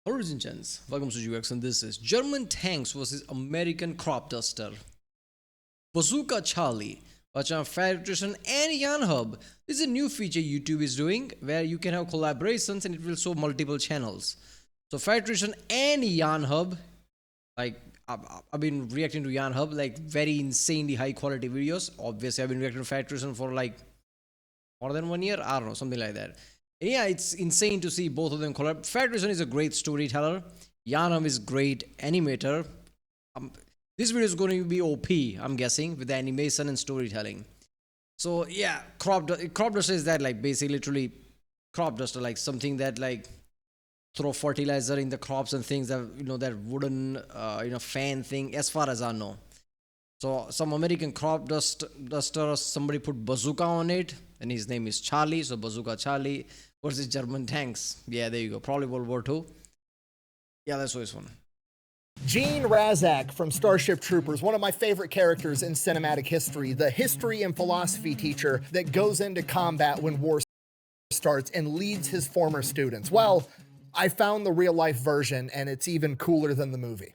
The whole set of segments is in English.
Origin Gens, welcome to UX, and this is German tanks versus American Cropduster. Bazooka Charlie, watch on electrician and yarnhub. This is a new feature YouTube is doing where you can have collaborations and it will show multiple channels. So electrician and yarnhub, like I've been reacting to yarnhub, like very insanely high quality videos. Obviously, I've been reacting to electrician for like more than 1 year. I don't know, something like that. And yeah, it's insane to see both of them collab. Federation is a great storyteller. Yarnhub is great animator. This video is going to be OP, I'm guessing, with the animation and storytelling. So yeah, Cropduster is that, like, basically literally Cropduster, like something that like throw fertilizer in the crops and things, that, you know, that wooden fan thing, as far as I know. So some American Cropduster, somebody put bazooka on it, and his name is Charlie. So Bazooka Charlie versus German tanks. Yeah, there you go. Probably World War II. Yeah, let's show this one. Gene Razak from Starship Troopers, one of my favorite characters in cinematic history, the history and philosophy teacher that goes into combat when war starts and leads his former students. Well, I found the real life version, and it's even cooler than the movie.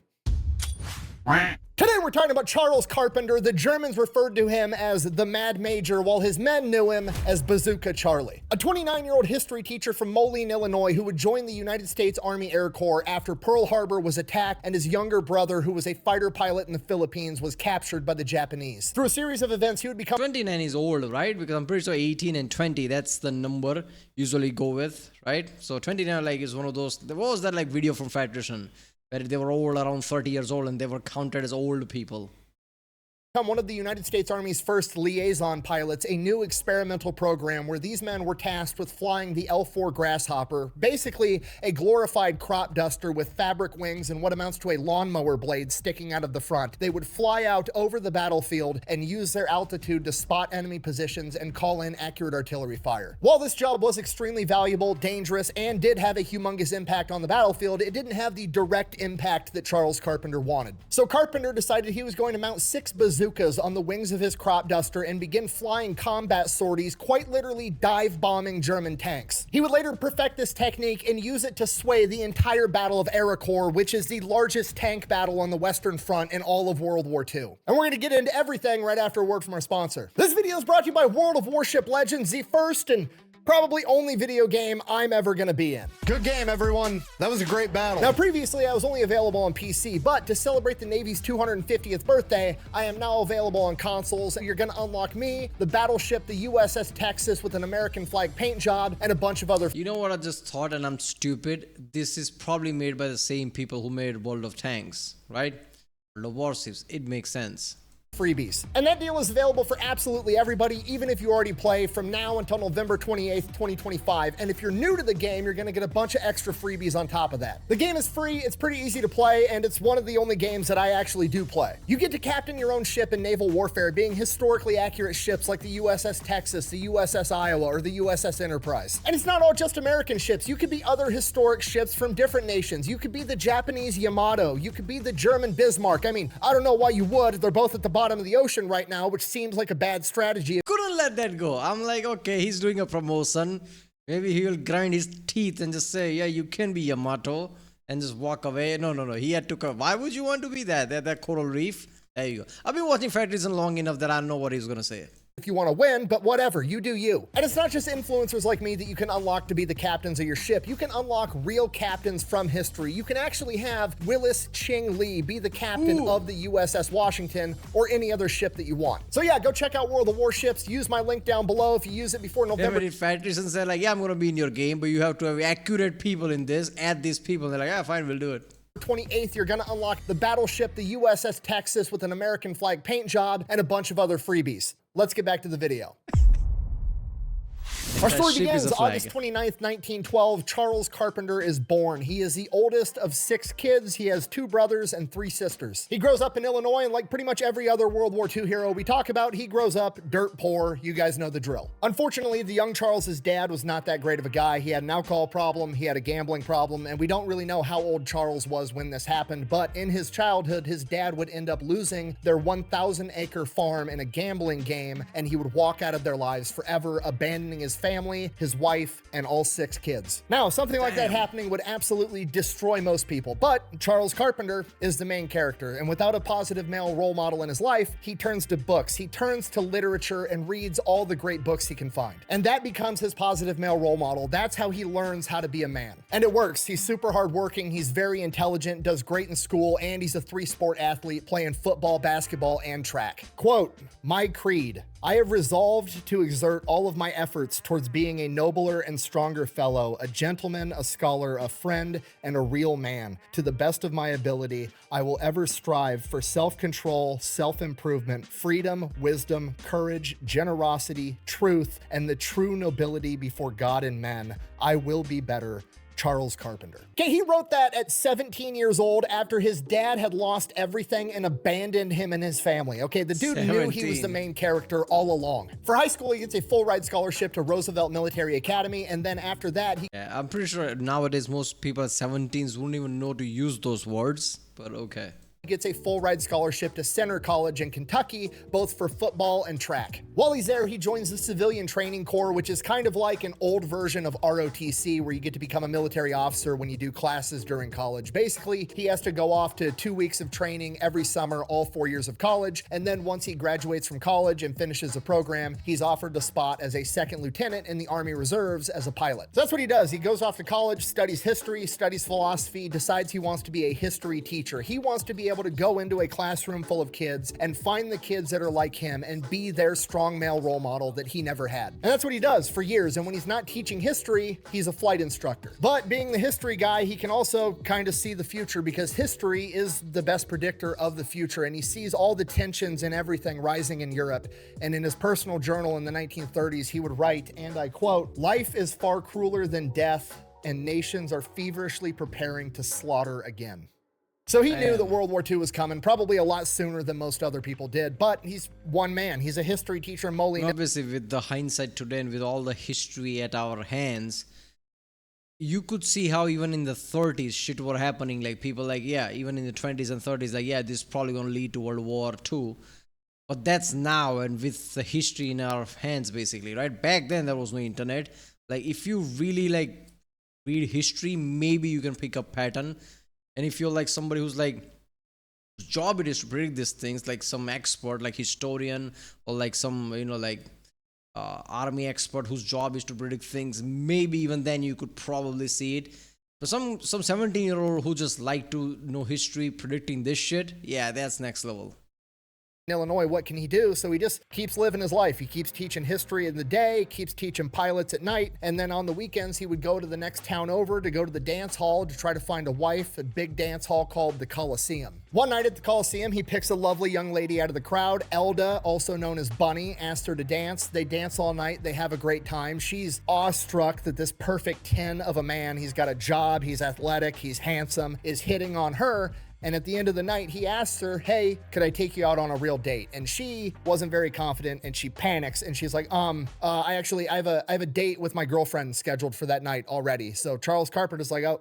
Today we're talking about Charles Carpenter. The Germans referred to him as the Mad Major, while his men knew him as Bazooka Charlie. A 29-year-old history teacher from Moline, Illinois, who would join the United States Army Air Corps after Pearl Harbor was attacked, and his younger brother, who was a fighter pilot in the Philippines, was captured by the Japanese. Through a series of events, he would become 29 is old, right? Because I'm pretty sure 18 and 20, that's the number usually go with, right? So 29 like is one of those. There was that like video from Federation where they were all around 30 years old and they were counted as old people. One of the United States Army's first liaison pilots, a new experimental program where these men were tasked with flying the L-4 Grasshopper, basically a glorified Cropduster with fabric wings and what amounts to a lawnmower blade sticking out of the front. They would fly out over the battlefield and use their altitude to spot enemy positions and call in accurate artillery fire. While this job was extremely valuable, dangerous, and did have a humongous impact on the battlefield, it didn't have the direct impact that Charles Carpenter wanted. So Carpenter decided he was going to mount 6 bazookas on the wings of his Cropduster and begin flying combat sorties, quite literally dive-bombing German tanks. He would later perfect this technique and use it to sway the entire Battle of Arikor, which is the largest tank battle on the Western Front in all of World War II. And we're going to get into everything right after a word from our sponsor. This video is brought to you by World of Warship Legends, the first and probably only video game I'm ever gonna be in. Good game, everyone. That was a great battle. Now, previously, I was only available on PC, but to celebrate the Navy's 250th birthday, I am now available on consoles. You're gonna unlock me, the battleship, the USS Texas with an American flag paint job, and a bunch of other. You know what I just thought, and I'm stupid? This is probably made by the same people who made World of Tanks, right? World of Warships. It makes sense. Freebies. And that deal is available for absolutely everybody, even if you already play, from now until November 28th, 2025. And if you're new to the game, you're gonna get a bunch of extra freebies on top of that. The game is free, it's pretty easy to play, and it's one of the only games that I actually do play. You get to captain your own ship in naval warfare, being historically accurate ships like the USS Texas, the USS Iowa, or the USS Enterprise. And it's not all just American ships. You could be other historic ships from different nations. You could be the Japanese Yamato. You could be the German Bismarck. I mean, I don't know why you would. They're both at the bottom of the ocean right now, which seems like a bad strategy. Couldn't let that go. I'm like, okay, he's doing a promotion. Maybe he will grind his teeth and just say, yeah, you can be Yamato, and just walk away. No. He had to come. Why would you want to be that coral reef? There you go. I've been watching Federation long enough that I know what he's gonna say. If you want to win, but whatever, you do you. And it's not just influencers like me that you can unlock to be the captains of your ship. You can unlock real captains from history. You can actually have Willis Ching Lee be the captain of the USS Washington or any other ship that you want. So yeah, go check out World of Warships. Use my link down below if you use it before November. If Federation said like, yeah, I'm gonna be in your game, but you have to have accurate people in this, add these people. They're like, yeah, fine, we'll do it. 28th, you're gonna unlock the battleship, the USS Texas with an American flag paint job, and a bunch of other freebies. Let's get back to the video. Our story begins August 29th, 1912. Charles Carpenter is born. He is the oldest of 6 kids. He has 2 brothers and 3 sisters. He grows up in Illinois, and like pretty much every other World War II hero we talk about, he grows up dirt poor. You guys know the drill. Unfortunately, the young Charles's dad was not that great of a guy. He had an alcohol problem, he had a gambling problem, and we don't really know how old Charles was when this happened, but in his childhood, his dad would end up losing their 1,000-acre farm in a gambling game, and he would walk out of their lives forever, abandoning his family family, his wife, and all 6 kids. Now, something like that happening would absolutely destroy most people, but Charles Carpenter is the main character, and without a positive male role model in his life, he turns to books, he turns to literature and reads all the great books he can find. And that becomes his positive male role model. That's how he learns how to be a man. And it works. He's super hardworking, he's very intelligent, does great in school, and he's a 3-sport athlete playing football, basketball, and track. Quote, "My creed. I have resolved to exert all of my efforts towards being a nobler and stronger fellow, a gentleman, a scholar, a friend, and a real man. To the best of my ability, I will ever strive for self-control, self-improvement, freedom, wisdom, courage, generosity, truth, and the true nobility before God and men. I will be better. Charles Carpenter." Okay, he wrote that at 17 years old after his dad had lost everything and abandoned him and his family. Okay, the dude knew he was the main character all along. For high school, he gets a full ride scholarship to Roosevelt Military Academy, and then after that, Yeah, I'm pretty sure nowadays most people at 17s wouldn't even know to use those words, but okay. he gets a full ride scholarship to Center College in Kentucky, both for football and track. While he's there, he joins the Civilian Training Corps, which is kind of like an old version of ROTC, where you get to become a military officer when you do classes during college. Basically, he has to go off to 2 weeks of training every summer, all 4 years of college, and then once he graduates from college and finishes the program, he's offered a spot as a 2nd lieutenant in the Army Reserves as a pilot. So that's what he does. He goes off to college, studies history, studies philosophy, decides he wants to be a history teacher. He wants to be able to go into a classroom full of kids and find the kids that are like him and be their strong male role model that he never had. And that's what he does for years. And when he's not teaching history, he's a flight instructor. But being the history guy, he can also kind of see the future, because history is the best predictor of the future. And he sees all the tensions and everything rising in Europe. And in his personal journal in the 1930s, he would write, and I quote, "Life is far crueler than death, and nations are feverishly preparing to slaughter again." So he knew that World War II was coming, probably a lot sooner than most other people did, but he's one man. He's a history teacher in Moline. Obviously, with the hindsight today and with all the history at our hands, you could see how even in the 30s shit were happening. Like people like, yeah, even in the 20s and 30s, like, yeah, this is probably going to lead to World War II. But that's now, and with the history in our hands, basically, right? Back then, there was no internet. Like, if you really like read history, maybe you can pick up pattern. And if you're like somebody who's like, whose job it is to predict these things, like some expert, like historian, or like some, army expert whose job is to predict things, maybe even then you could probably see it. But some 17-year-old who just like to know history, predicting this shit, yeah, that's next level. Illinois, what can he do? So he just keeps living his life. He keeps teaching history in the day, keeps teaching pilots at night, and then on the weekends he would go to the next town over to go to the dance hall to try to find a wife, a big dance hall called the Coliseum. One night at the Coliseum, he picks a lovely young lady out of the crowd. Elda, also known as Bunny, asks her to dance. They dance all night. They have a great time. She's awestruck that this perfect 10 of a man, he's got a job, he's athletic, he's handsome, is hitting on her. And at the end of the night, he asks her, "Hey, could I take you out on a real date?" And she wasn't very confident, and she panics, and she's like, I have a date with my girlfriend scheduled for that night already. So Charles Carpenter's like, "Oh,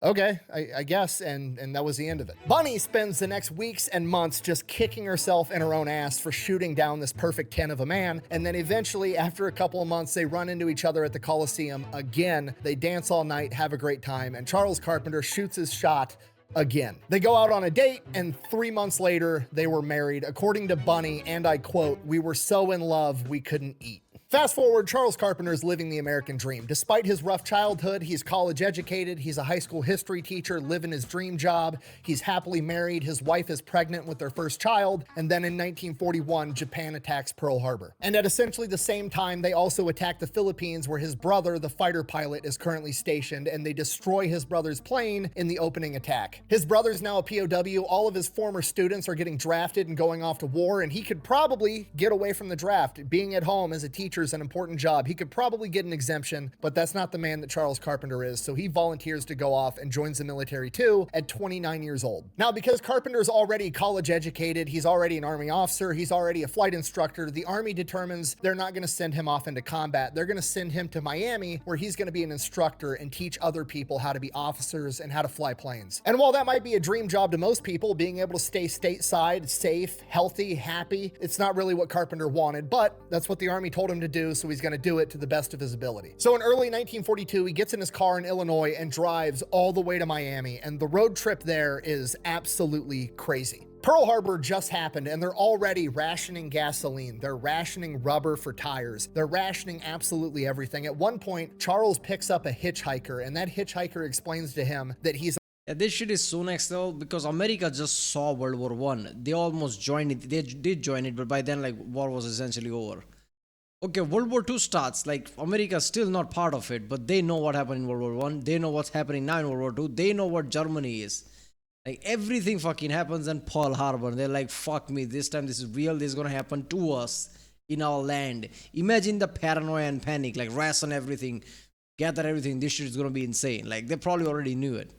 okay, I guess," and that was the end of it. Bunny spends the next weeks and months just kicking herself in her own ass for shooting down this perfect 10 of a man, and then eventually, after a couple of months, they run into each other at the Coliseum again. They dance all night, have a great time, and Charles Carpenter shoots his shot again. They go out on a date, and 3 months later, they were married. According to Bunny, and I quote, "We were so in love, we couldn't eat." Fast forward, Charles Carpenter is living the American dream. Despite his rough childhood, he's college educated, he's a high school history teacher, living his dream job, he's happily married, his wife is pregnant with their first child, and then in 1941, Japan attacks Pearl Harbor. And at essentially the same time, they also attack the Philippines, where his brother, the fighter pilot, is currently stationed, and they destroy his brother's plane in the opening attack. His brother's now a POW, all of his former students are getting drafted and going off to war, and he could probably get away from the draft. Being at home as a teacher is an important job. He could probably get an exemption, but that's not the man that Charles Carpenter is, so he volunteers to go off and joins the military too at 29 years old. Now, because Carpenter's already college educated, he's already an Army officer, he's already a flight instructor, the Army determines they're not going to send him off into combat. They're going to send him to Miami, where he's going to be an instructor and teach other people how to be officers and how to fly planes. And while that might be a dream job to most people, being able to stay stateside, safe, healthy, happy, it's not really what Carpenter wanted, but that's what the Army told him to do, so he's going to do it to the best of his ability. So in early 1942, he gets in his car in Illinois and drives all the way to Miami, and the road trip there is absolutely crazy. Pearl Harbor just happened, and they're already rationing gasoline. They're rationing rubber for tires. They're rationing absolutely everything. At one point, Charles picks up a hitchhiker, and that hitchhiker explains to him that he's Yeah, this shit is so next level because America just saw World War One. They almost joined it. They did join it, but by then, like, war was essentially over. Okay, World War II starts. Like, America's still not part of it, but they know what happened in World War One. They know what's happening now in World War Two. They know what Germany is. Like, everything fucking happens in Pearl Harbor. They're like, fuck me, this time this is real. This is gonna happen to us in our land. Imagine the paranoia and panic. Like, ration everything, gather everything. This shit is gonna be insane. Like, they probably already knew it.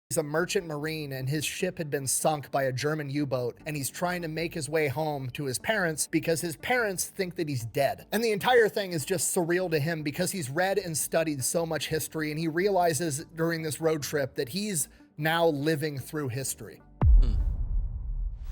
He's a merchant marine, and his ship had been sunk by a German U-boat, and he's trying to make his way home to his parents because his parents think that he's dead. And the entire thing is just surreal to him because he's read and studied so much history, and he realizes during this road trip that he's now living through history.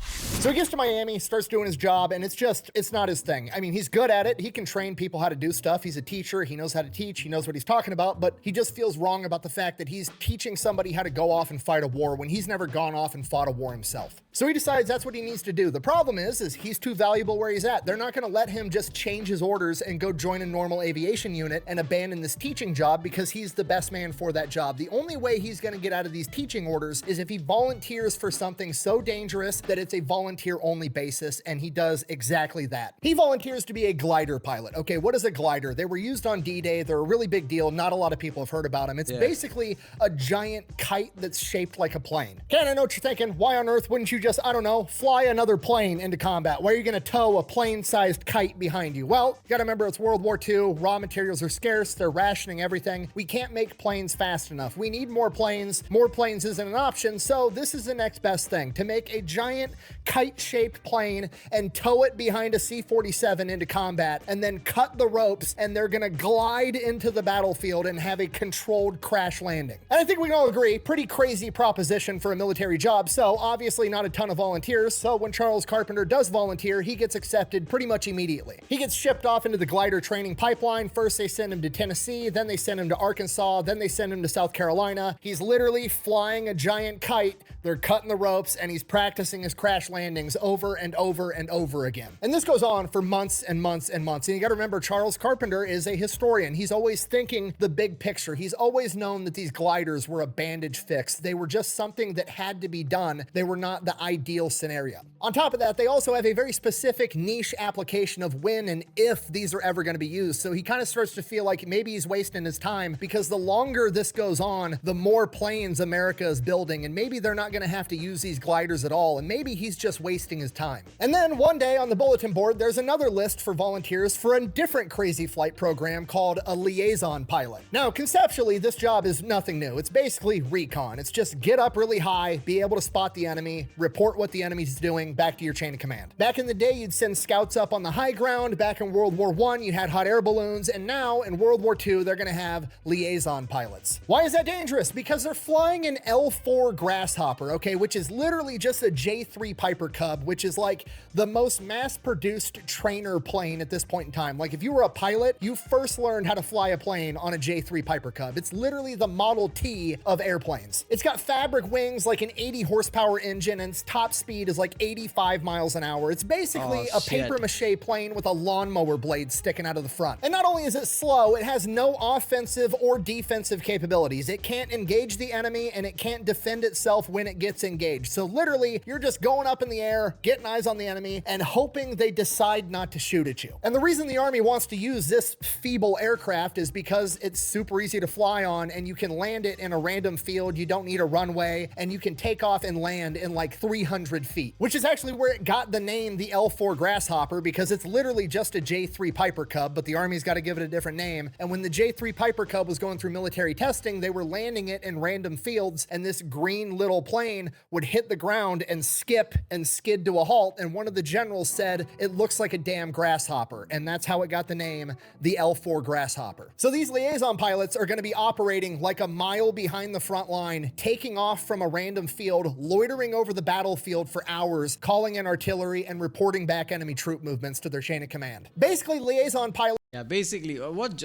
So he gets to Miami, starts doing his job, and it's not his thing. I mean, he's good at it. He can train people how to do stuff. He's a teacher. He knows how to teach. He knows what he's talking about, but he just feels wrong about the fact that he's teaching somebody how to go off and fight a war when he's never gone off and fought a war himself. So he decides that's what he needs to do. The problem is he's too valuable where he's at. They're not going to let him just change his orders and go join a normal aviation unit and abandon this teaching job because he's the best man for that job. The only way he's going to get out of these teaching orders is if he volunteers for something so dangerous that it's a volunteer-only basis, and he does exactly that. He volunteers to be a glider pilot. Okay, what is a glider? They were used on D-Day. They're a really big deal. Not a lot of people have heard about them. It's basically a giant kite that's shaped like a plane. Ken, I know what you're thinking. Why on earth wouldn't you just, I don't know, fly another plane into combat? Why are you going to tow a plane-sized kite behind you? Well, you got to remember it's World War II. Raw materials are scarce. They're rationing everything. We can't make planes fast enough. We need more planes. More planes isn't an option, so this is the next best thing, to make a giant kite-shaped plane and tow it behind a C-47 into combat and then cut the ropes, and they're gonna glide into the battlefield and have a controlled crash landing. And I think we can all agree, pretty crazy proposition for a military job, so obviously not a ton of volunteers, so when Charles Carpenter does volunteer, he gets accepted pretty much immediately. He gets shipped off into the glider training pipeline. First they send him to Tennessee, then they send him to Arkansas, then they send him to South Carolina. He's literally flying a giant kite, they're cutting the ropes, and he's practicing his crash landings over and over and over again. And this goes on for months and months and months. And you got to remember, Charles Carpenter is a historian. He's always thinking the big picture. He's always known that these gliders were a bandage fix. They were just something that had to be done. They were not the ideal scenario. On top of that, they also have a very specific niche application of when and if these are ever going to be used. So he kind of starts to feel like maybe he's wasting his time because the longer this goes on, the more planes America is building, and maybe they're not going to have to use these gliders at all, and maybe he's just wasting his time. And then one day on the bulletin board, there's another list for volunteers for a different crazy flight program called a liaison pilot. Now, conceptually, this job is nothing new. It's basically recon. It's just get up really high, be able to spot the enemy, report what the enemy's doing back to your chain of command. Back in the day, you'd send scouts up on the high ground. Back in World War I, you had hot air balloons, and now in World War II, they're gonna have liaison pilots. Why is that dangerous? Because they're flying an L4 Grasshopper, okay, which is literally just a J3 Piper Cub, which is like the most mass-produced trainer plane at this point in time. Like, if you were a pilot, you first learned how to fly a plane on a J3 Piper Cub. It's literally the Model T of airplanes. It's got fabric wings, like an 80 horsepower engine, and its top speed is like 85 miles an hour. It's basically a papier-mâché plane with a lawnmower blade sticking out of the front. And not only is it slow, it has no offensive or defensive capabilities. It can't engage the enemy, and it can't defend itself when it gets engaged. So literally, you're just going up in the air, getting eyes on the enemy, and hoping they decide not to shoot at you. And the reason the Army wants to use this feeble aircraft is because it's super easy to fly on, and you can land it in a random field. You don't need a runway, and you can take off and land in like 300 feet, which is actually where it got the name the L4 Grasshopper, because it's literally just a J3 Piper Cub, but the Army's got to give it a different name. And when the J3 Piper Cub was going through military testing, they were landing it in random fields, and this green little plane would hit the ground and skip and skid to a halt, and one of the generals said, "It looks like a damn grasshopper," and that's how it got the name, the L4 Grasshopper. So these liaison pilots are going to be operating like a mile behind the front line, taking off from a random field, loitering over the battlefield for hours, calling in artillery, and reporting back enemy troop movements to their chain of command. Basically, liaison pilots. Yeah, basically, what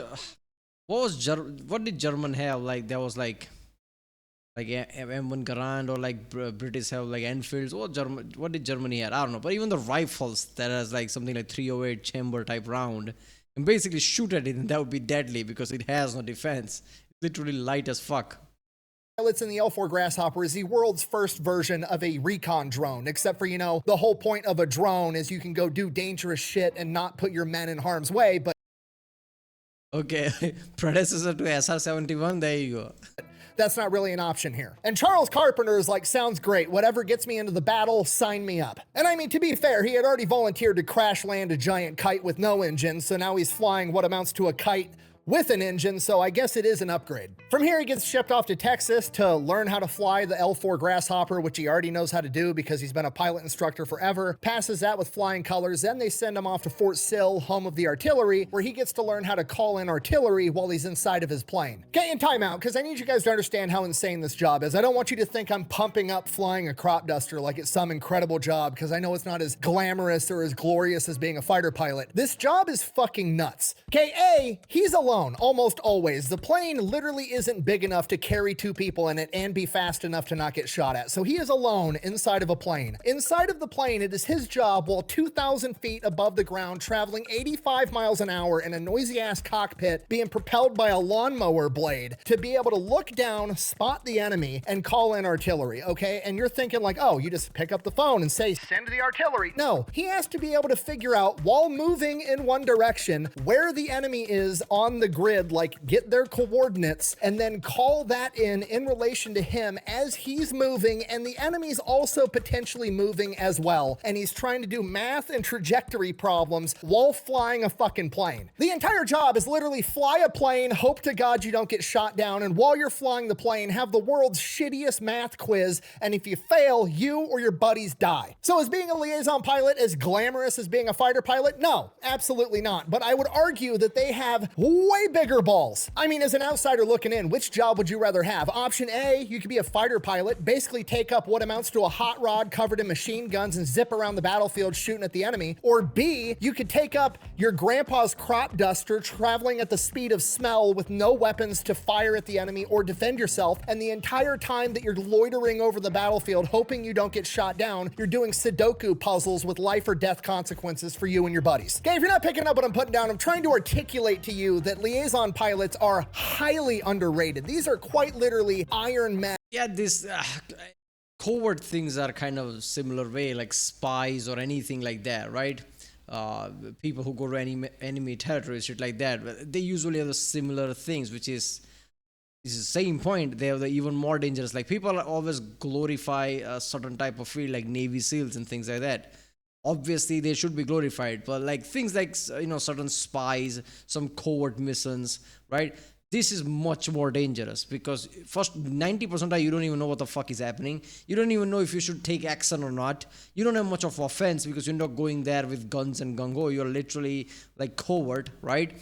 did German have? Like there was like M1 Garand, or like British have like Enfields. What did Germany have? I don't know. But even the rifles that has like something like 308 chamber type round, and basically shoot at it, and that would be deadly because it has no defense. It's literally light as fuck. Pilots in the L4 Grasshopper is the world's first version of a recon drone, except for, the whole point of a drone is you can go do dangerous shit and not put your men in harm's way, but okay, predecessor to SR-71, there you go. That's not really an option here. And Charles Carpenter is like, sounds great. Whatever gets me into the battle, sign me up. And I mean, to be fair, he had already volunteered to crash land a giant kite with no engine, so now he's flying what amounts to a kite with an engine, so I guess it is an upgrade. From here, he gets shipped off to Texas to learn how to fly the L4 Grasshopper, which he already knows how to do because he's been a pilot instructor forever. Passes that with flying colors, then they send him off to Fort Sill, home of the artillery, where he gets to learn how to call in artillery while he's inside of his plane. Okay, in timeout, because I need you guys to understand how insane this job is. I don't want you to think I'm pumping up flying a Cropduster like it's some incredible job, because I know it's not as glamorous or as glorious as being a fighter pilot. This job is fucking nuts. Okay, A, he's alone. Almost always. The plane literally isn't big enough to carry two people in it and be fast enough to not get shot at. So he is alone inside of a plane. Inside of the plane, it is his job while 2,000 feet above the ground, traveling 85 miles an hour in a noisy ass cockpit, being propelled by a lawnmower blade, to be able to look down, spot the enemy, and call in artillery, okay? And you're thinking like, oh, you just pick up the phone and say, send the artillery. No, he has to be able to figure out, while moving in one direction, where the enemy is on the grid, like get their coordinates, and then call that in relation to him as he's moving, and the enemy's also potentially moving as well. And he's trying to do math and trajectory problems while flying a fucking plane. The entire job is literally fly a plane, hope to God you don't get shot down, and while you're flying the plane, have the world's shittiest math quiz, and if you fail, you or your buddies die. So is being a liaison pilot as glamorous as being a fighter pilot? No, absolutely not. But I would argue that they have way bigger balls. I mean, as an outsider looking in, which job would you rather have? Option A, you could be a fighter pilot, basically take up what amounts to a hot rod covered in machine guns and zip around the battlefield shooting at the enemy. Or B, you could take up your grandpa's Cropduster, traveling at the speed of smell with no weapons to fire at the enemy or defend yourself, and the entire time that you're loitering over the battlefield hoping you don't get shot down, you're doing Sudoku puzzles with life or death consequences for you and your buddies. Okay, if you're not picking up what I'm putting down, I'm trying to articulate to you that liaison pilots are highly underrated. These are quite literally Iron Man. Yeah, this covert things are kind of similar way, like spies or anything like that, right? People who go to enemy territory, shit like that, they usually have the similar things, which is the same point. They have the even more dangerous. Like people always glorify a certain type of field, like Navy SEALs and things like that. Obviously, they should be glorified, but like things like, certain spies, some covert missions, right? This is much more dangerous because first 90% of you don't even know what the fuck is happening. You don't even know if you should take action or not. You don't have much of offense because you're not going there with guns and gung-ho. You're literally like covert, right?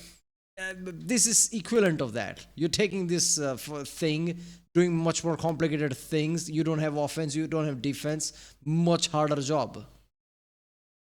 This is equivalent of that. You're taking this thing, doing much more complicated things. You don't have offense, you don't have defense. Much harder job.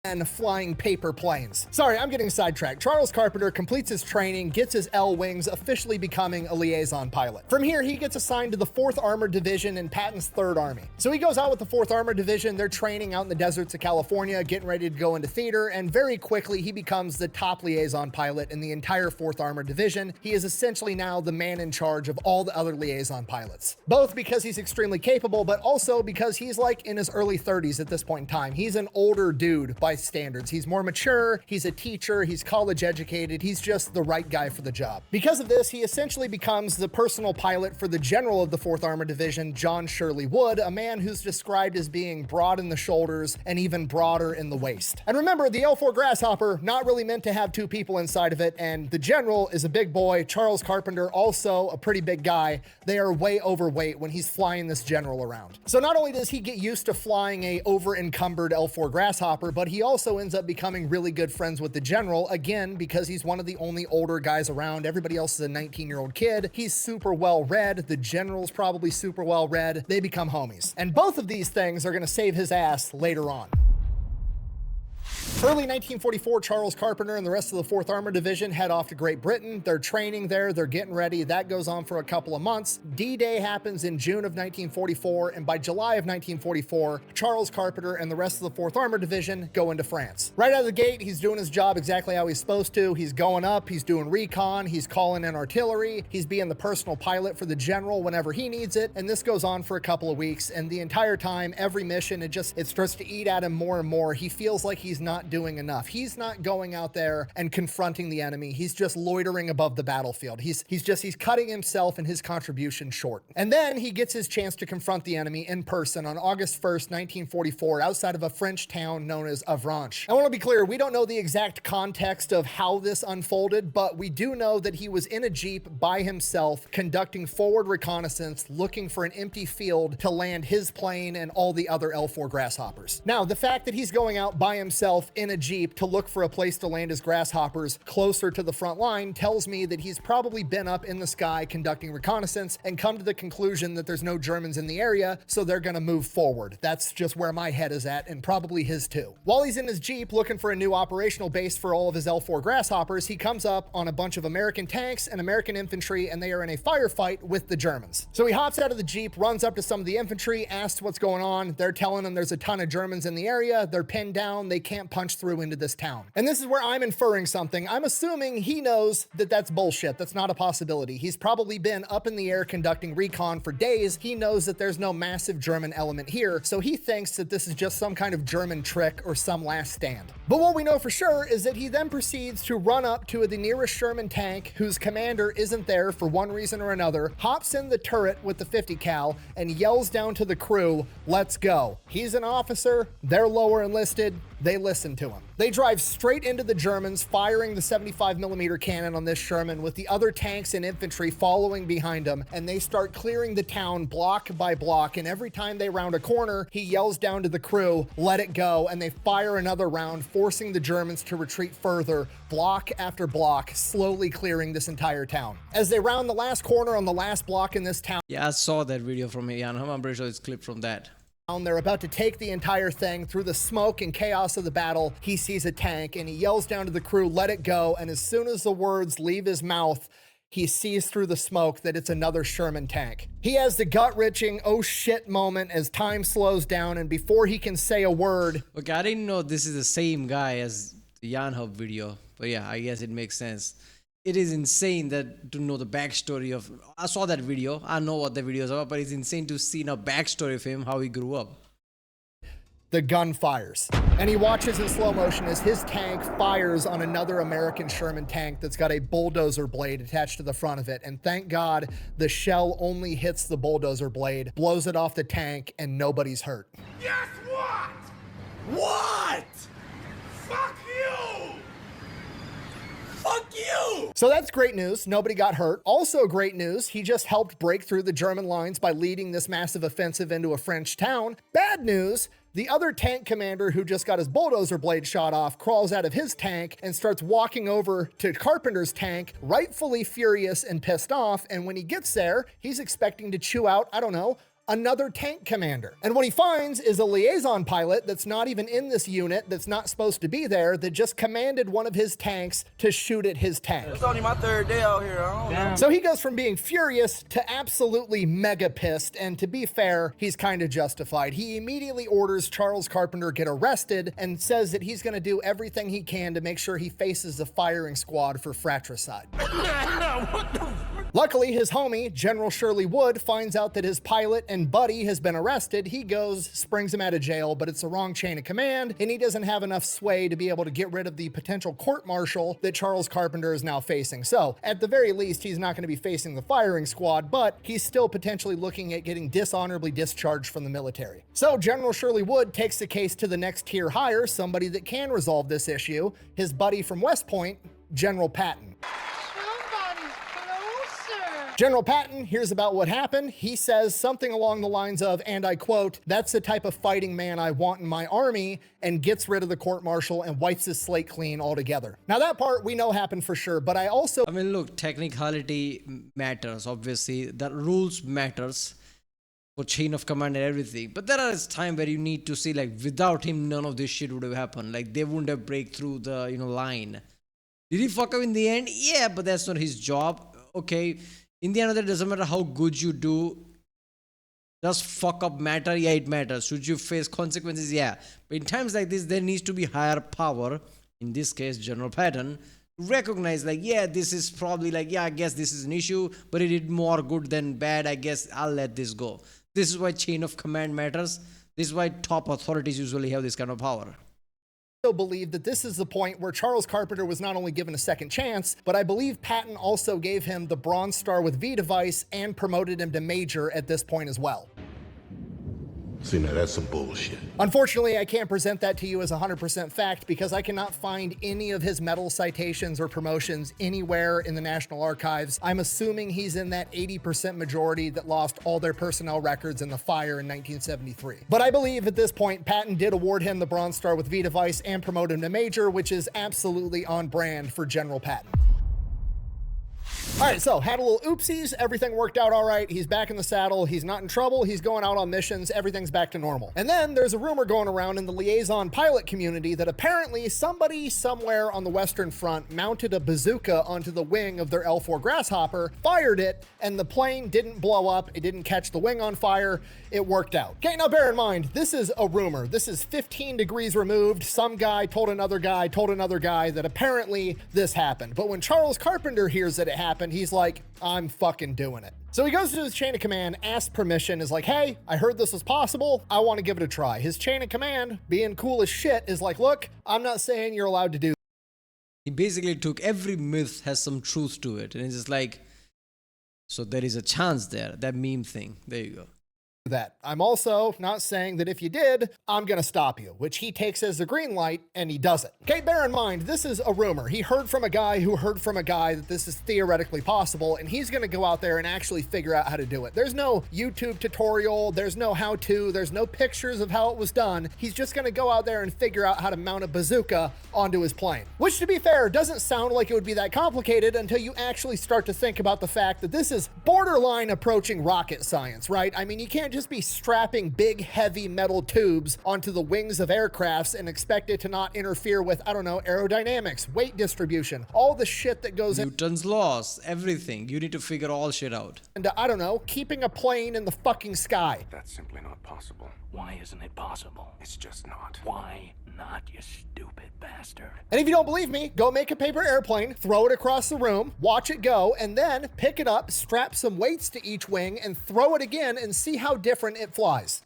And flying paper planes. Sorry, I'm getting sidetracked. Charles Carpenter completes his training, gets his L-wings, officially becoming a liaison pilot. From here, he gets assigned to the 4th Armored Division in Patton's 3rd Army. So he goes out with the 4th Armored Division. They're training out in the deserts of California, getting ready to go into theater, and very quickly he becomes the top liaison pilot in the entire 4th Armored Division. He is essentially now the man in charge of all the other liaison pilots. Both because he's extremely capable, but also because he's like in his early 30s at this point in time. He's an older dude by by standards. He's more mature, he's a teacher, he's college educated, he's just the right guy for the job. Because of this, he essentially becomes the personal pilot for the general of the 4th Armored Division, John Shirley Wood, a man who's described as being broad in the shoulders and even broader in the waist. And remember, the L4 Grasshopper, not really meant to have 2 people inside of it, and the general is a big boy. Charles Carpenter, also a pretty big guy. They are way overweight when he's flying this general around. So not only does he get used to flying a over-encumbered L4 Grasshopper, but he also ends up becoming really good friends with the general, again, because he's one of the only older guys around. Everybody else is a 19-year-old kid. He's super well read. The general's probably super well read. They become homies. And both of these things are going to save his ass later on. Early 1944, Charles Carpenter and the rest of the 4th Armored Division head off to Great Britain. They're training there, they're getting ready. That goes on for a couple of months. D-Day happens in June of 1944, and by July of 1944, Charles Carpenter and the rest of the 4th Armored Division go into France. Right out of the gate, he's doing his job exactly how he's supposed to. He's going up, he's doing recon, he's calling in artillery, he's being the personal pilot for the general whenever he needs it, and this goes on for a couple of weeks, and the entire time, every mission, it starts to eat at him more and more. He feels like he's not doing enough. He's not going out there and confronting the enemy. He's just loitering above the battlefield. He's cutting himself and his contribution short. And then he gets his chance to confront the enemy in person on August 1st, 1944, outside of a French town known as Avranches. I want to be clear, we don't know the exact context of how this unfolded, but we do know that he was in a Jeep by himself conducting forward reconnaissance, looking for an empty field to land his plane and all the other L4 Grasshoppers. Now, the fact that he's going out by himself in a Jeep to look for a place to land his Grasshoppers closer to the front line tells me that he's probably been up in the sky conducting reconnaissance and come to the conclusion that there's no Germans in the area, so they're gonna move forward. That's just where my head is at, and probably his too. While he's in his Jeep looking for a new operational base for all of his L4 Grasshoppers, he comes up on a bunch of American tanks and American infantry, and they are in a firefight with the Germans. So he hops out of the Jeep, runs up to some of the infantry, asks what's going on. They're telling him there's a ton of Germans in the area. They're pinned down. They can't punch through into this town. And this is where I'm inferring something. I'm assuming he knows that that's bullshit. That's not a possibility. He's probably been up in the air conducting recon for days. He knows that there's no massive German element here, so he thinks that this is just some kind of German trick or some last stand. But what we know for sure is that he then proceeds to run up to the nearest Sherman tank, whose commander isn't there for one reason or another, hops in the turret with the 50 cal, and yells down to the crew, "Let's go." He's an officer, they're lower enlisted, they listen to him. They drive straight into the Germans, firing the 75mm cannon on this Sherman with the other tanks and infantry following behind them, and they start clearing the town block by block, and every time they round a corner, he yells down to the crew, "Let it go," and they fire another round, forcing the Germans to retreat further, block after block, slowly clearing this entire town. As they round the last corner on the last block in this town, Yeah, I saw that video from yarnhub. I'm pretty sure it's clipped from that. they're about to take the entire thing. Through the smoke and chaos of the battle, he sees a tank and he yells down to the crew, "Let it go," and as soon as the words leave his mouth, he sees through the smoke that it's another Sherman tank. He has the gut-wrenching "oh shit" moment as time slows down, and before he can say a word... Okay, I didn't know this is the same guy as the yarnhub video, but yeah, I guess it makes sense. It is insane that to know the backstory of... I saw that video, I know what the video is about, but it's insane to see a backstory of him, how he grew up. The gun fires, and he watches in slow motion as his tank fires on another American Sherman tank that's got a bulldozer blade attached to the front of it, and thank God the shell only hits the bulldozer blade, blows it off the tank, and nobody's hurt. Guess what? What? Fuck you! Fuck you! So that's great news. Nobody got hurt. Also great news, he just helped break through the German lines by leading this massive offensive into a French town. Bad news, the other tank commander who just got his bulldozer blade shot off crawls out of his tank and starts walking over to Carpenter's tank, rightfully furious and pissed off. And when he gets there, he's expecting to chew out, I don't know, another tank commander. And what he finds is a liaison pilot that's not even in this unit, that's not supposed to be there, that just commanded one of his tanks to shoot at his tank. It's only my third day out here. I don't know. So he goes from being furious to absolutely mega pissed, and to be fair, he's kind of justified. He immediately orders Charles Carpenter get arrested and says that he's gonna do everything he can to make sure he faces the firing squad for fratricide. What the fuck? Luckily, his homie, General Shirley Wood, finds out that his pilot and buddy has been arrested. He goes, springs him out of jail, but it's the wrong chain of command, and he doesn't have enough sway to be able to get rid of the potential court-martial that Charles Carpenter is now facing. So, at the very least, he's not going to be facing the firing squad, but he's still potentially looking at getting dishonorably discharged from the military. So, General Shirley Wood takes the case to the next tier higher, somebody that can resolve this issue, his buddy from West Point, General Patton. General Patton hears about what happened. He says something along the lines of, and I quote, "That's the type of fighting man I want in my army," and gets rid of the court-martial and wipes his slate clean altogether. Now that part we know happened for sure, but I mean, look, technicality matters, obviously. The rules matters for chain of command and everything. But there is time where you need to see, like, without him, none of this shit would have happened. Like, they wouldn't have break through the, line. Did he fuck up in the end? Yeah, but that's not his job. Okay. In the end of the day, it doesn't matter how good you do. Does fuck up matter? Yeah, it matters. Should you face consequences? Yeah. But in times like this, there needs to be higher power. In this case, General Patton. Recognize, like, yeah, this is probably like, yeah, I guess this is an issue, but it did more good than bad. I guess I'll let this go. This is why chain of command matters. This is why top authorities usually have this kind of power. Believe that this is the point where Charles Carpenter was not only given a second chance, but I believe Patton also gave him the Bronze Star with V device and promoted him to Major at this point as well. See, now that's some bullshit. Unfortunately, I can't present that to you as 100% fact because I cannot find any of his medal citations or promotions anywhere in the National Archives. I'm assuming he's in that 80% majority that lost all their personnel records in the fire in 1973. But I believe at this point, Patton did award him the Bronze Star with V device and promote him to Major, which is absolutely on brand for General Patton. All right, so had a little oopsies. Everything worked out all right. He's back in the saddle. He's not in trouble. He's going out on missions. Everything's back to normal. And then there's a rumor going around in the liaison pilot community that apparently somebody somewhere on the Western Front mounted a bazooka onto the wing of their L4 Grasshopper, fired it, and the plane didn't blow up. It didn't catch the wing on fire. It worked out. Okay, now bear in mind, this is a rumor. This is 15 degrees removed. Some guy told another guy that apparently this happened. But when Charles Carpenter hears that it happened, he's like, I'm fucking doing it. So he goes to his chain of command, asks permission, is like, hey, I heard this was possible. I want to give it a try. His chain of command, being cool as shit, is like, look, I'm not saying you're allowed to do. He basically took every myth has some truth to it. And it's just like, so there is a chance there. That meme thing. There you go. That. I'm also not saying that if you did, I'm gonna stop you, which he takes as a green light, and he does it. Okay, bear in mind, this is a rumor. He heard from a guy who heard from a guy that this is theoretically possible, and he's gonna go out there and actually figure out how to do it. There's no YouTube tutorial, there's no how-to, there's no pictures of how it was done. He's just gonna go out there and figure out how to mount a bazooka onto his plane. Which, to be fair, doesn't sound like it would be that complicated until you actually start to think about the fact that this is borderline approaching rocket science, right? I mean, you can't just be strapping big, heavy metal tubes onto the wings of aircrafts and expect it to not interfere with, I don't know, aerodynamics, weight distribution, all the shit that goes Newton's laws, everything. You need to figure all shit out. And I don't know, keeping a plane in the fucking sky. That's simply not possible. Why isn't it possible? It's just not. Why not, you stupid bastard? And if you don't believe me, go make a paper airplane, throw it across the room, watch it go, and then pick it up, strap some weights to each wing, and throw it again and see how different it flies.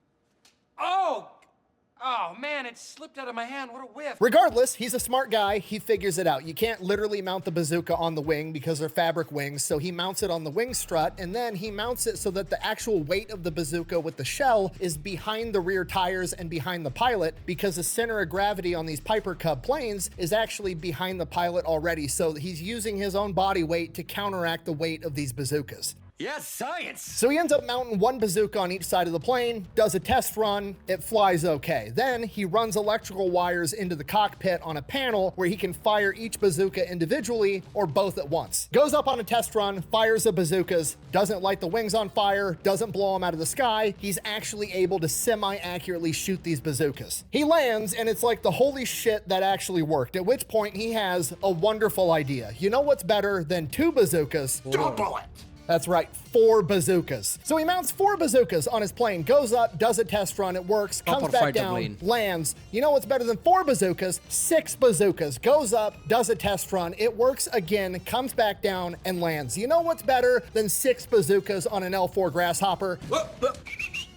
Oh man, it slipped out of my hand. What a whiff. Regardless, he's a smart guy. He figures it out. You can't literally mount the bazooka on the wing because they're fabric wings, so he mounts it on the wing strut, and then he mounts it so that the actual weight of the bazooka with the shell is behind the rear tires and behind the pilot, because the center of gravity on these Piper Cub planes is actually behind the pilot already, so he's using his own body weight to counteract the weight of these bazookas. Yes, science. So he ends up mounting one bazooka on each side of the plane, does a test run, it flies okay. Then he runs electrical wires into the cockpit on a panel where he can fire each bazooka individually or both at once. Goes up on a test run, fires the bazookas, doesn't light the wings on fire, doesn't blow them out of the sky. He's actually able to semi-accurately shoot these bazookas. He lands and it's like the holy shit, that actually worked. At which point he has a wonderful idea. You know what's better than two bazookas? Double it! That's right, 4 bazookas. So he mounts 4 bazookas on his plane, goes up, does a test run, it works, comes Proper back fighter down, plane. lands. You know what's better than 4 bazookas? 6 bazookas. Goes up, does a test run, it works again, comes back down, and lands. You know what's better than 6 bazookas on an L4 Grasshopper?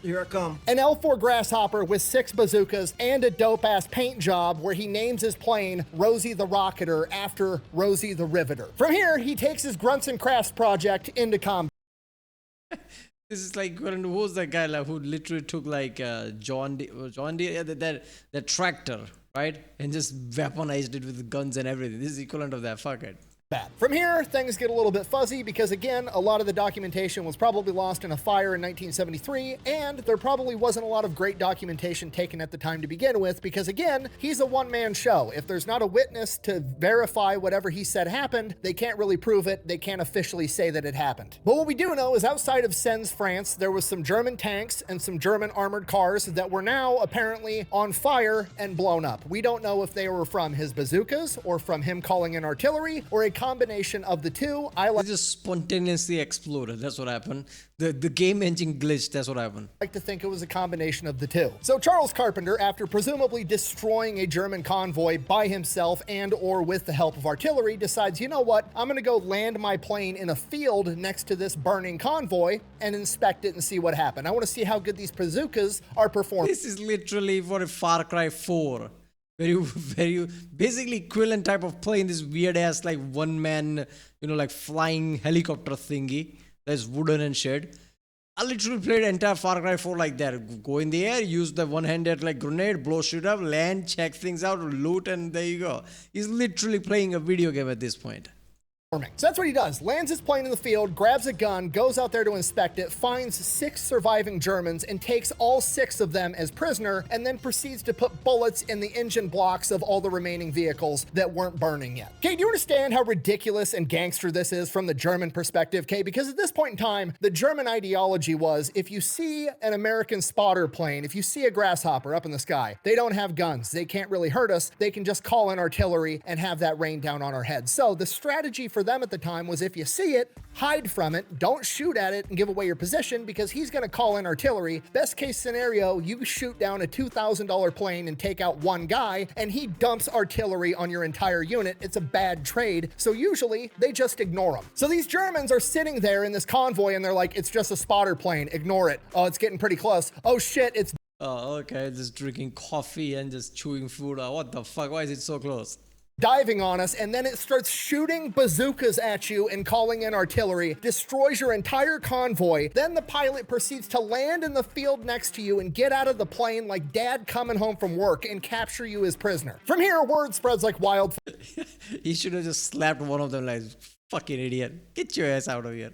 Here I come. An L4 Grasshopper with 6 bazookas and a dope-ass paint job where he names his plane Rosie the Rocketer after Rosie the Riveter. From here, he takes his Grunts and Crafts project into combat. This is like, who was that guy like, who literally took like John Deere, yeah, that tractor, right? And just weaponized it with guns and everything. This is equivalent of that. Fuck it. From here, things get a little bit fuzzy because, again, a lot of the documentation was probably lost in a fire in 1973, and there probably wasn't a lot of great documentation taken at the time to begin with because, again, he's a one-man show. If there's not a witness to verify whatever he said happened, they can't really prove it. They can't officially say that it happened. But what we do know is outside of Sens, France, there was some German tanks and some German armored cars that were now apparently on fire and blown up. We don't know if they were from his bazookas or from him calling in artillery or a combination of the two. It just spontaneously exploded. That's what happened. The game engine glitched. That's what happened. Like to think it was a combination of the two. So Charles Carpenter, after presumably destroying a German convoy by himself and or with the help of artillery, decides, you know what, I'm gonna go land my plane in a field next to this burning convoy and inspect it and see what happened. I want to see how good these bazookas are performing. This is literally for a Far Cry 4. Very basically equivalent type of plane. This weird ass like one man, like flying helicopter thingy that's wooden and shit. I literally played entire Far Cry 4 like that. Go in the air, use the one-handed like grenade, blow shit up, land, check things out, loot, and there you go. He's literally playing a video game at this point. So that's what he does. Lands his plane in the field, grabs a gun, goes out there to inspect it, finds 6 surviving Germans and takes all 6 of them as prisoner, and then proceeds to put bullets in the engine blocks of all the remaining vehicles that weren't burning yet. Okay, do you understand how ridiculous and gangster this is from the German perspective? Okay, because at this point in time, the German ideology was if you see an American spotter plane, if you see a grasshopper up in the sky, they don't have guns. They can't really hurt us. They can just call in artillery and have that rain down on our heads. So the strategy for them at the time was if you see it, hide from it, don't shoot at it and give away your position because he's going to call in artillery. Best case scenario, you shoot down a $2,000 plane and take out one guy and he dumps artillery on your entire unit. It's a bad trade. So usually they just ignore them. So these Germans are sitting there in this convoy and they're like, it's just a spotter plane. Ignore it. Oh, it's getting pretty close. Oh shit, it's Oh, okay. Just drinking coffee and just chewing food. What the fuck? Why is it so close? diving on us, and then it starts shooting bazookas at you and calling in artillery, destroys your entire convoy. Then the pilot proceeds to land in the field next to you and get out of the plane like dad coming home from work and capture you as prisoner. From here, word spreads like wildfire. He should have just slapped one of them like, fucking idiot. Get your ass out of here.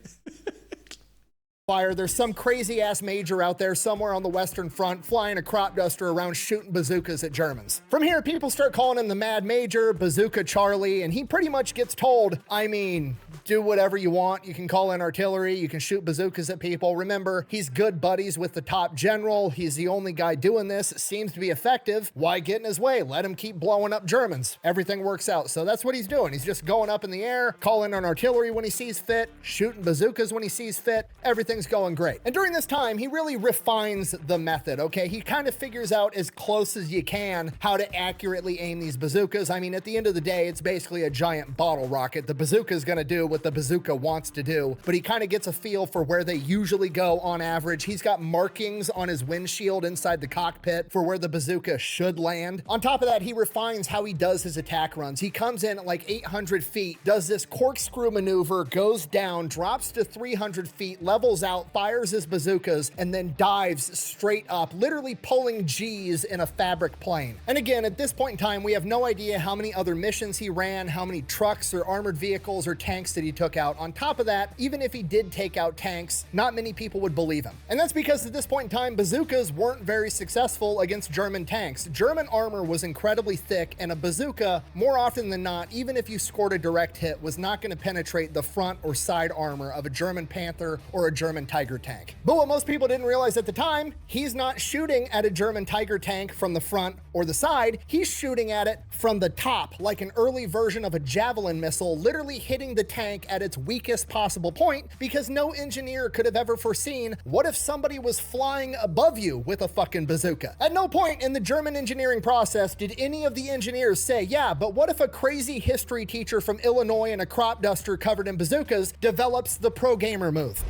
There's some crazy ass major out there somewhere on the Western Front flying a Cropduster around shooting bazookas at Germans. From here, people start calling him the Mad Major, Bazooka Charlie, and he pretty much gets told, I mean, do whatever you want. You can call in artillery, you can shoot bazookas at people. Remember, he's good buddies with the top general. He's the only guy doing this. It seems to be effective. Why get in his way? Let him keep blowing up Germans. Everything works out. So that's what he's doing. He's just going up in the air, calling in artillery when he sees fit, shooting bazookas when he sees fit. Everything's going great. And during this time, he really refines the method, okay? He kind of figures out as close as you can how to accurately aim these bazookas. I mean, at the end of the day, it's basically a giant bottle rocket. The bazooka is going to do what the bazooka wants to do, but he kind of gets a feel for where they usually go on average. He's got markings on his windshield inside the cockpit for where the bazooka should land. On top of that, he refines how he does his attack runs. He comes in at like 800 feet, does this corkscrew maneuver, goes down, drops to 300 feet, levels out, fires his bazookas, and then dives straight up, literally pulling G's in a fabric plane. And again, at this point in time, we have no idea how many other missions he ran, how many trucks or armored vehicles or tanks that he took out. On top of that, even if he did take out tanks, not many people would believe him. And that's because at this point in time, bazookas weren't very successful against German tanks. German armor was incredibly thick, and a bazooka, more often than not, even if you scored a direct hit, was not going to penetrate the front or side armor of a German Panther or a German German Tiger tank. But what most people didn't realize at the time, he's not shooting at a German Tiger tank from the front or the side, he's shooting at it from the top, like an early version of a Javelin missile, literally hitting the tank at its weakest possible point, because no engineer could have ever foreseen, what if somebody was flying above you with a fucking bazooka? At no point in the German engineering process did any of the engineers say, yeah, but what if a crazy history teacher from Illinois and a crop duster covered in bazookas develops the pro gamer move?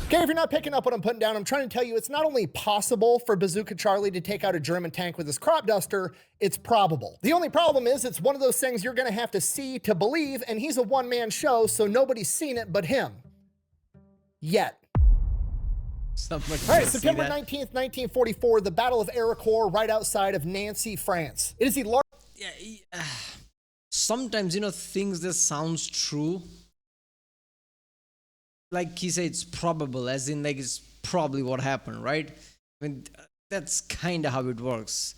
Okay, if you're not picking up what I'm putting down, I'm trying to tell you it's not only possible for Bazooka Charlie to take out a German tank with his crop duster, it's probable. The only problem is it's one of those things you're gonna have to see to believe, and he's a one-man show, so nobody's seen it but him. Yet. All right, September 19th, 1944, the Battle of Ericourt, right outside of Nancy, France. It is the largest... Yeah, sometimes, things that sounds true, like he said, it's probable, as in like it's probably what happened, right? I mean, that's kind of how it works.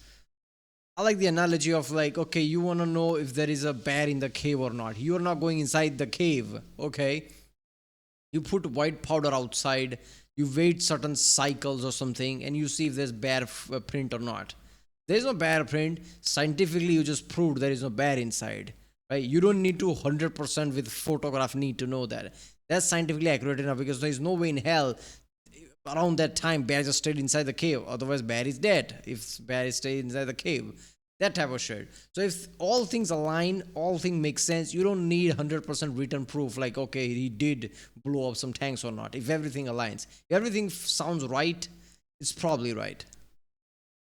I like the analogy of like, okay, you want to know if there is a bear in the cave or not. You're not going inside the cave, okay? You put white powder outside, you wait certain cycles or something, and you see if there's bear print or not. There's no bear print. Scientifically, you just proved there is no bear inside, right? You don't need to 100% with photograph need to know that. That's scientifically accurate enough, because there is no way in hell around that time bear just stayed inside the cave. Otherwise, bear is dead if bear is stayed inside the cave. That type of shit. So if all things align, all things make sense, you don't need 100% written proof like, okay, he did blow up some tanks or not. If everything aligns, if everything sounds right, it's probably right.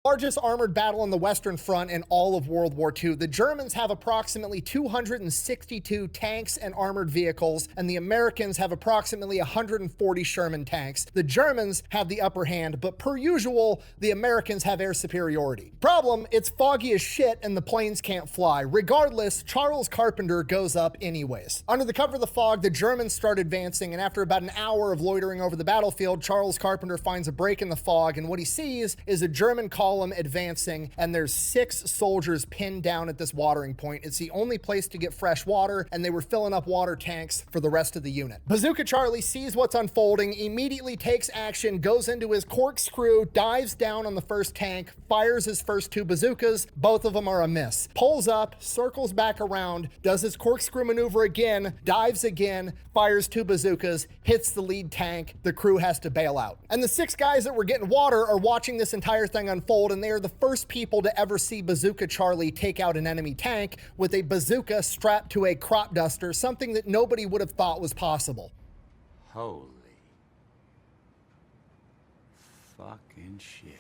Largest armored battle on the Western Front in all of World War II. The Germans have approximately 262 tanks and armored vehicles, and the Americans have approximately 140 Sherman tanks. The Germans have the upper hand, but per usual, the Americans have air superiority. Problem, it's foggy as shit and the planes can't fly. Regardless, Charles Carpenter goes up anyways. Under the cover of the fog, the Germans start advancing, and after about an hour of loitering over the battlefield, Charles Carpenter finds a break in the fog, and what he sees is a German column advancing, and there's 6 soldiers pinned down at this watering point. It's the only place to get fresh water, and they were filling up water tanks for the rest of the unit. Bazooka Charlie sees what's unfolding, immediately takes action, goes into his corkscrew, dives down on the first tank, fires his first 2 bazookas. Both of them are a miss. Pulls up, circles back around, does his corkscrew maneuver again, dives again, fires 2 bazookas, hits the lead tank. The crew has to bail out. And the 6 guys that were getting water are watching this entire thing unfold, and they are the first people to ever see Bazooka Charlie take out an enemy tank with a bazooka strapped to a crop duster, something that nobody would have thought was possible. Holy fucking shit.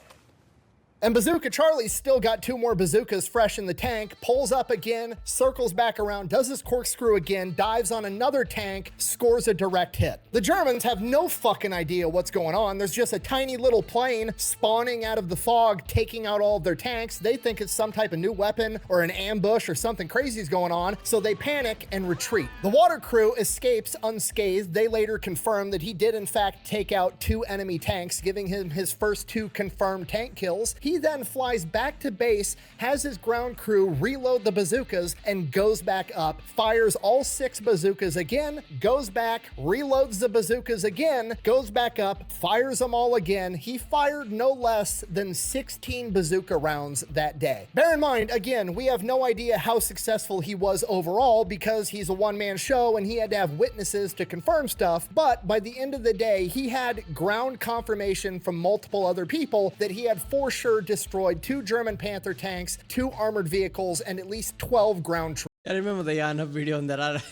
And Bazooka Charlie's still got 2 more bazookas fresh in the tank, pulls up again, circles back around, does his corkscrew again, dives on another tank, scores a direct hit. The Germans have no fucking idea what's going on. There's just a tiny little plane spawning out of the fog, taking out all of their tanks. They think it's some type of new weapon or an ambush or something crazy is going on, so they panic and retreat. The water crew escapes unscathed. They later confirm that he did in fact take out 2 enemy tanks, giving him his first 2 confirmed tank kills. He then flies back to base, has his ground crew reload the bazookas, and goes back up, fires all 6 bazookas again, goes back, reloads the bazookas again, goes back up, fires them all again. He fired no less than 16 bazooka rounds that day. Bear in mind, again, we have no idea how successful he was overall because he's a one-man show and he had to have witnesses to confirm stuff, but by the end of the day, he had ground confirmation from multiple other people that he had for sure destroyed 2 German Panther tanks, 2 armored vehicles, and at least 12 ground troops. I remember the yarnhub video and that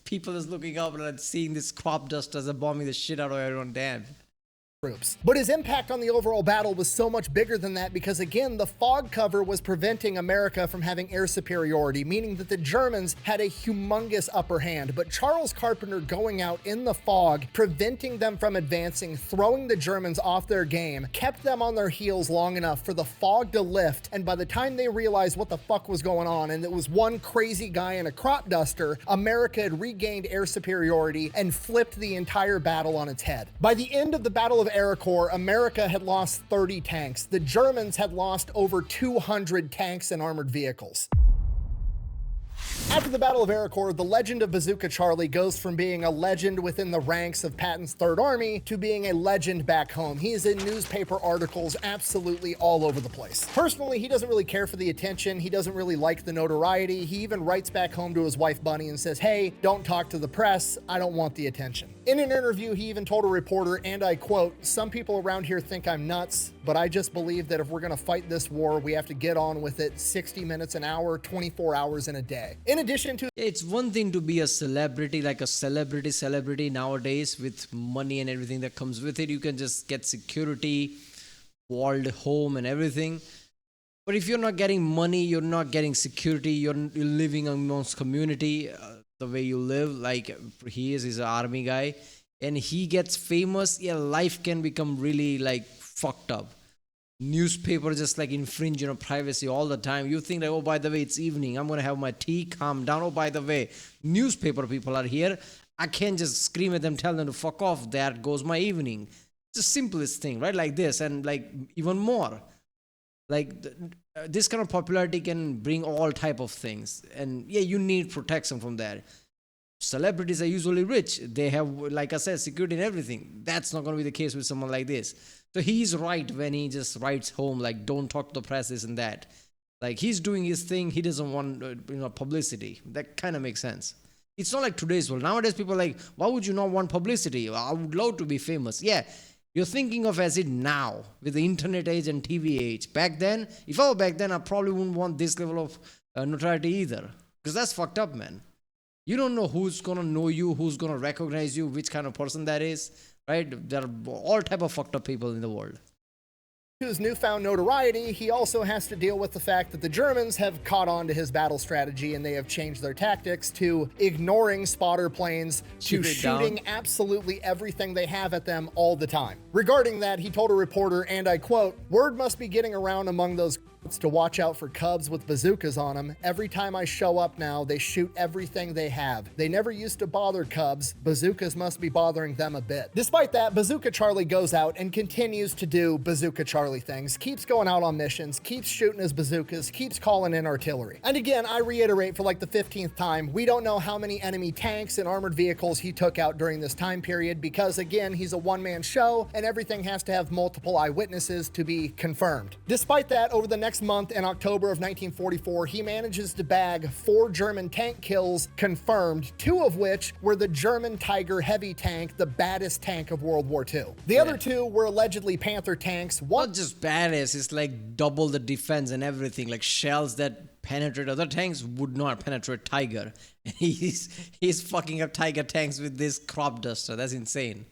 people is looking up and seeing this crop dusters are bombing the shit out of everyone. Damn. But his impact on the overall battle was so much bigger than that because, again, the fog cover was preventing America from having air superiority, meaning that the Germans had a humongous upper hand. But Charles Carpenter going out in the fog, preventing them from advancing, throwing the Germans off their game, kept them on their heels long enough for the fog to lift. And by the time they realized what the fuck was going on, and it was one crazy guy in a crop duster, America had regained air superiority and flipped the entire battle on its head. By the end of the Battle of Ericourt, America had lost 30 tanks. The Germans had lost over 200 tanks and armored vehicles. After the Battle of Aricor, the legend of Bazooka Charlie goes from being a legend within the ranks of Patton's Third Army to being a legend back home. He is in newspaper articles absolutely all over the place. Personally, he doesn't really care for the attention. He doesn't really like the notoriety. He even writes back home to his wife Bunny and says, "Hey, don't talk to the press. I don't want the attention." In an interview, he even told a reporter, and I quote, "Some people around here think I'm nuts, but I just believe that if we're going to fight this war, we have to get on with it 60 minutes an hour, 24 hours in a day." In addition to It's one thing to be a celebrity, like a celebrity nowadays with money and everything that comes with it. You can just get security, walled home and everything. But if you're not getting money, you're not getting security, you're living amongst community, the way you live, like he's an army guy, and he gets famous, yeah, life can become really like fucked up. Newspaper just like infringe on privacy all the time. You think like, oh, by the way, it's evening, I'm gonna have my tea, calm down. Oh, by the way, newspaper people are here, I can't just scream at them, tell them to fuck off. There goes my evening. It's the simplest thing, right? Like this, and like even more. Like this kind of popularity can bring all type of things, and yeah, you need protection from that. Celebrities are usually rich, they have, like I said, security and everything. That's not going to be the case with someone like this. So he's right when he just writes home like, don't talk to the press, this and that. Like he's doing his thing, he doesn't want publicity. That kind of makes sense. It's not like today's world. Nowadays people are like, why would you not want publicity? I would love to be famous. Yeah, you're thinking of as it now with the internet age and TV age. Back then, if I were back then, I probably wouldn't want this level of notoriety either, because that's fucked up, man. You don't know who's gonna know you, who's gonna recognize you, which kind of person that is, right? There are all type of fucked up people in the world. his newfound notoriety, he also has to deal with the fact that the Germans have caught on to his battle strategy and they have changed their tactics to ignoring spotter planes, to shooting absolutely everything they have at them all the time. Regarding that, he told a reporter, and I quote, "Word must be getting around among those to watch out for cubs with bazookas on them. Every time I show up now, they shoot everything they have. They never used to bother cubs. Bazookas must be bothering them a bit." Despite that, Bazooka Charlie goes out and continues to do Bazooka Charlie things, keeps going out on missions, keeps shooting his bazookas, keeps calling in artillery. And again, I reiterate for like the 15th time, we don't know how many enemy tanks and armored vehicles he took out during this time period because, again, he's a one-man show and everything has to have multiple eyewitnesses to be confirmed. Despite that, over the next month in October of 1944, he manages to bag 4 German tank kills confirmed, 2 of which were the German Tiger heavy tank, the baddest tank of World War II. The other 2 were allegedly Panther tanks. Not just badass, it's like double the defense and everything. Like shells that penetrate other tanks would not penetrate Tiger. And he's fucking up Tiger tanks with this Cropduster. That's insane.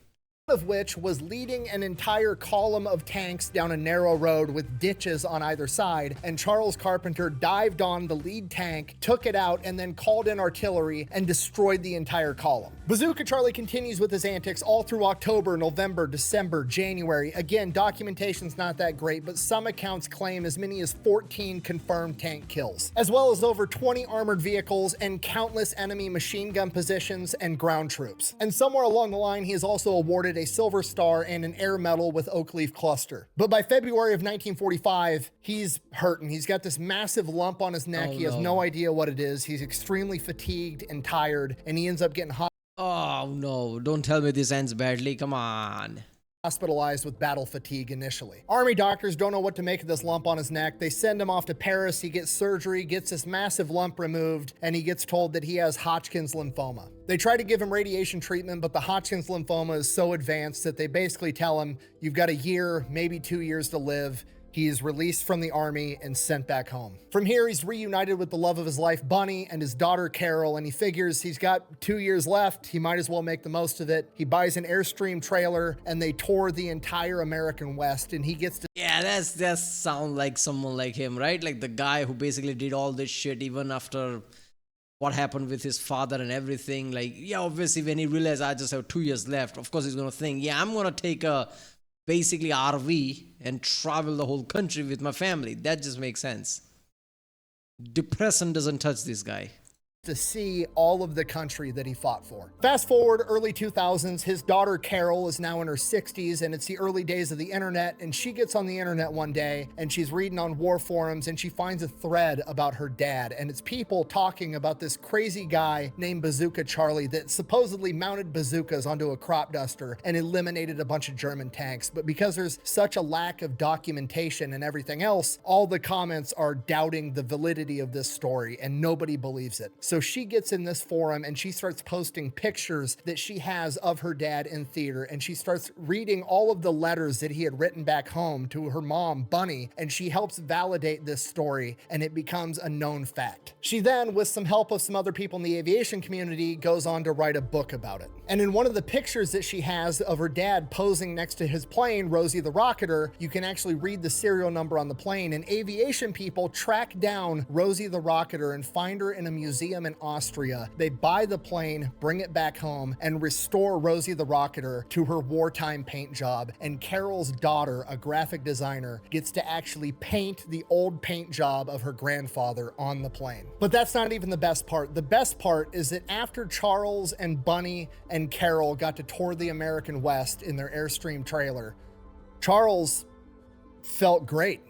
Of which was leading an entire column of tanks down a narrow road with ditches on either side, and Charles Carpenter dived on the lead tank, took it out, and then called in artillery and destroyed the entire column. Bazooka Charlie continues with his antics all through October, November, December, January. Again, documentation's not that great, but some accounts claim as many as 14 confirmed tank kills, as well as over 20 armored vehicles and countless enemy machine gun positions and ground troops. And somewhere along the line, he is also awarded a Silver Star and an Air Medal with Oak Leaf Cluster. But by February of 1945, he's hurting. He's got this massive lump on his neck. He has no idea what it is. He's extremely fatigued and tired, and he ends up getting Oh no, don't tell me this ends badly, come on. Hospitalized with battle fatigue initially. Army doctors don't know what to make of this lump on his neck. They send him off to Paris. He gets surgery, gets this massive lump removed, and he gets told that he has Hodgkin's lymphoma. They try to give him radiation treatment, but the Hodgkin's lymphoma is so advanced that they basically tell him, you've got a year, maybe 2 years to live. He is released from the army and sent back home. From here, he's reunited with the love of his life, Bunny, and his daughter, Carol, and he figures he's got 2 years left. He might as well make the most of it. He buys an Airstream trailer, and they tour the entire American West, and he gets to... Yeah, that sound like someone like him, right? Like the guy who basically did all this shit even after what happened with his father and everything. Like, yeah, obviously when he realized I just have 2 years left, of course he's gonna think, yeah, I'm gonna take a basically RV and travel the whole country with my family. That just makes sense. Depression doesn't touch this guy. to see all of the country that he fought for. Fast forward early 2000s, his daughter Carol is now in her 60s, and it's the early days of the internet, and she gets on the internet one day and she's reading on war forums and she finds a thread about her dad, and it's people talking about this crazy guy named Bazooka Charlie that supposedly mounted bazookas onto a crop duster and eliminated a bunch of German tanks. But because there's such a lack of documentation and everything else, all the comments are doubting the validity of this story and nobody believes it. So she gets in this forum and she starts posting pictures that she has of her dad in theater, and she starts reading all of the letters that he had written back home to her mom, Bunny, and she helps validate this story and it becomes a known fact. She then, with some help of some other people in the aviation community, goes on to write a book about it. And in one of the pictures that she has of her dad posing next to his plane, Rosie the Rocketer, you can actually read the serial number on the plane, and aviation people track down Rosie the Rocketer and find her in a museum in Austria. They buy the plane, bring it back home, and restore Rosie the Rocketer to her wartime paint job. And Carol's daughter, a graphic designer, gets to actually paint the old paint job of her grandfather on the plane. But that's not even the best part. The best part is that after Charles and Bunny and Carol got to tour the American West in their Airstream trailer, Charles felt great.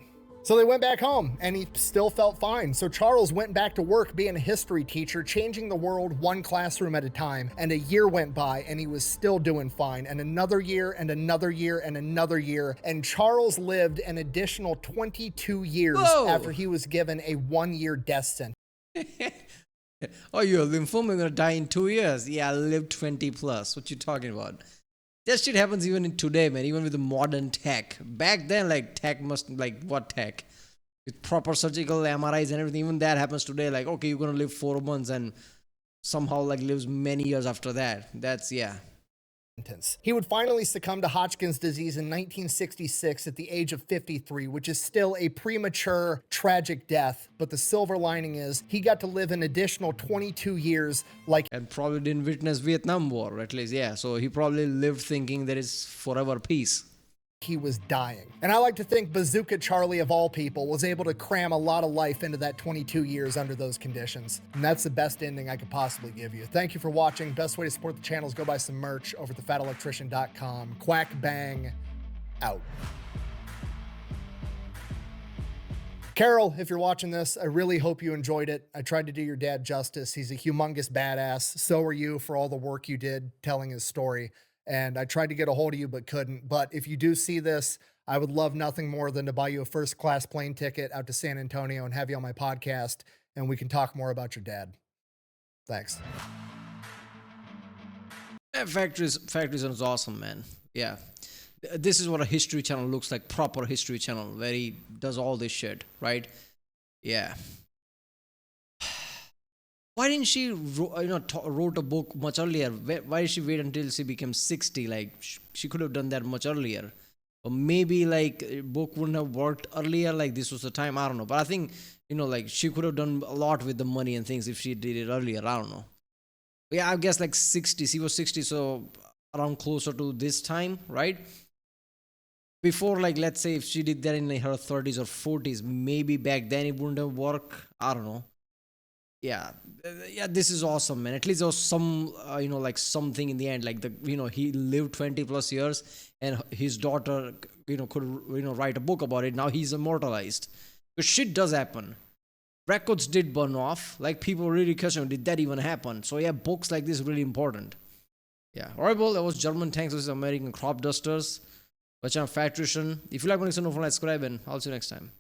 So they went back home and he still felt fine. So Charles went back to work being a history teacher, changing the world one classroom at a time. And a year went by and he was still doing fine. And another year and another year and another year. And Charles lived an additional 22 years after he was given a 1-year death sentence. Oh, you're lymphoma, you're gonna die in 2 years. Yeah, I lived 20 plus. What you talking about? That shit happens even in today, man, even with the modern tech. Back then, like, tech must, like, what tech? With proper surgical MRIs and everything, even that happens today. Like, okay, you're gonna live 4 months and somehow, like, lives many years after that. That's, yeah. He would finally succumb to Hodgkin's disease in 1966 at the age of 53, which is still a premature, tragic death. But the silver lining is he got to live an additional 22 years like... And probably didn't witness Vietnam War, at least, yeah. So he probably lived thinking there is forever peace. He was dying. And I like to think Bazooka Charlie, of all people, was able to cram a lot of life into that 22 years under those conditions. And that's the best ending I could possibly give you. Thank you for watching. Best way to support the channel is go buy some merch over at thefatelectrician.com. Quack bang out. Carol, if you're watching this, I really hope you enjoyed it. I tried to do your dad justice. He's a humongous badass. So are you for all the work you did telling his story. And I tried to get a hold of you, but couldn't. But if you do see this, I would love nothing more than to buy you a first-class plane ticket out to San Antonio and have you on my podcast, and we can talk more about your dad. Thanks. Factory Zone is awesome, man. Yeah. This is what a history channel looks like, proper history channel, where he does all this shit, right? Yeah. Why didn't she, wrote a book much earlier? Why did she wait until she became 60? Like, she could have done that much earlier. Or maybe, like, a book wouldn't have worked earlier. Like, this was the time. I don't know. But I think, like, she could have done a lot with the money and things if she did it earlier. I don't know. But yeah, I guess, like, 60. She was 60, so around closer to this time, right? Before, like, let's say if she did that in her 30s or 40s, maybe back then it wouldn't have worked. I don't know. Yeah, this is awesome, man. At least there was some, like something in the end. Like he lived 20 plus years, and his daughter, could write a book about it. Now he's immortalized. Because shit does happen. Records did burn off. Like people really question, did that even happen? So yeah, books like this are really important. Yeah, alright, well, that was German tanks versus American crop dusters. Watch out, Factrician. If you like what you know, subscribe, and I'll see you next time.